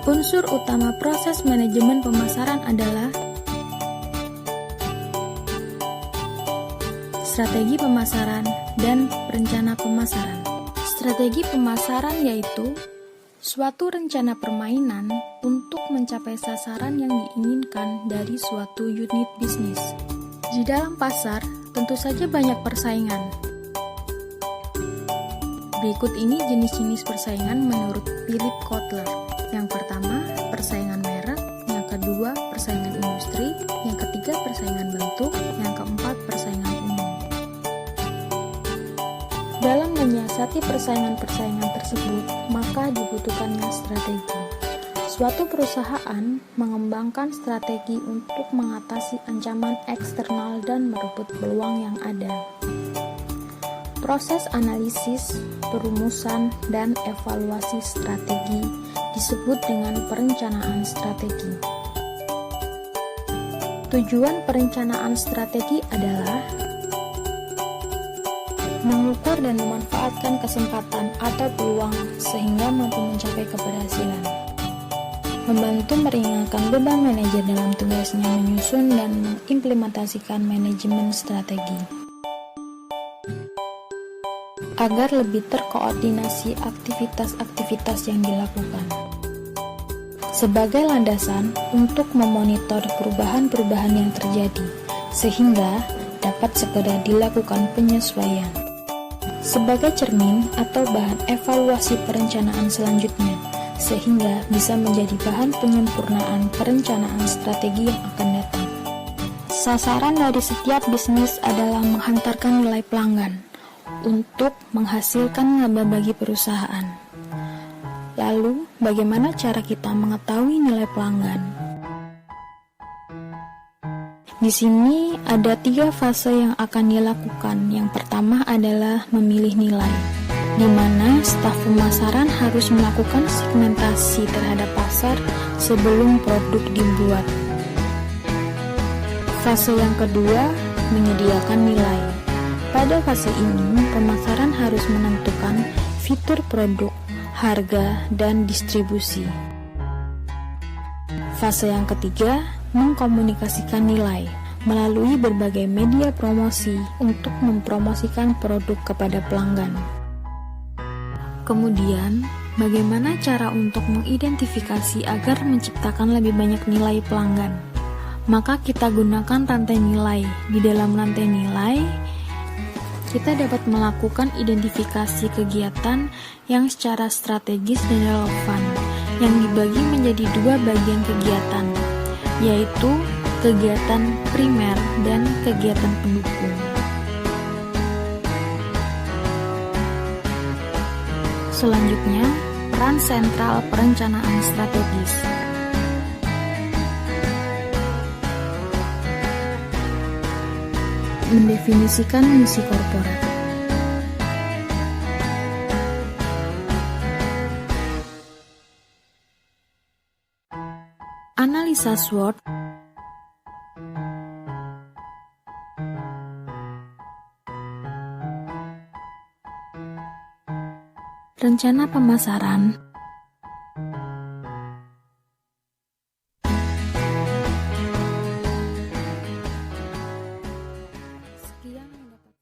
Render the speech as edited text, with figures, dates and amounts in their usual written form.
Unsur utama proses manajemen pemasaran adalah strategi pemasaran dan perencana pemasaran. Strategi pemasaran yaitu suatu rencana permainan untuk mencapai sasaran yang diinginkan dari suatu unit bisnis. Di dalam pasar, tentu saja banyak persaingan. Berikut ini jenis-jenis persaingan menurut Philip Kotler. Yang pertama, persaingan merek. Yang kedua, persaingan industri. Yang ketiga, persaingan bentuk. Yang keempat, persaingan umum. Dalam menyiasati persaingan-persaingan tersebut, maka dibutuhkannya strategi. Suatu perusahaan mengembangkan strategi untuk mengatasi ancaman eksternal dan merebut peluang yang ada. Proses analisis, perumusan, dan evaluasi strategi disebut dengan perencanaan strategi. Tujuan perencanaan strategi adalah mengukur dan memanfaatkan kesempatan atau peluang sehingga mampu mencapai keberhasilan. Membantu meringankan beban manajer dalam tugasnya menyusun dan mengimplementasikan manajemen strategi. Agar lebih terkoordinasi aktivitas-aktivitas yang dilakukan. Sebagai landasan untuk memonitor perubahan-perubahan yang terjadi, sehingga dapat segera dilakukan penyesuaian. Sebagai cermin atau bahan evaluasi perencanaan selanjutnya, sehingga bisa menjadi bahan penyempurnaan perencanaan strategi yang akan datang. Sasaran dari setiap bisnis adalah menghantarkan nilai pelanggan untuk menghasilkan laba bagi perusahaan. Lalu, bagaimana cara kita mengetahui nilai pelanggan? Di sini ada 3 fase yang akan dilakukan. Yang pertama adalah memilih nilai, di mana staf pemasaran harus melakukan segmentasi terhadap pasar sebelum produk dibuat. Fase yang kedua, menyediakan nilai. Pada fase ini, pemasaran harus menentukan fitur produk, harga, dan distribusi. Fase yang ketiga, mengkomunikasikan nilai melalui berbagai media promosi untuk mempromosikan produk kepada pelanggan. Kemudian, bagaimana cara untuk mengidentifikasi agar menciptakan lebih banyak nilai pelanggan? Maka kita gunakan rantai nilai. Di dalam rantai nilai, kita dapat melakukan identifikasi kegiatan yang secara strategis dan relevan, yang dibagi menjadi 2 bagian kegiatan, yaitu kegiatan primer dan kegiatan pendukung. Selanjutnya, peran sentral perencanaan strategis. Mendefinisikan misi korporat. Analisa SWOT. Rencana pemasaran.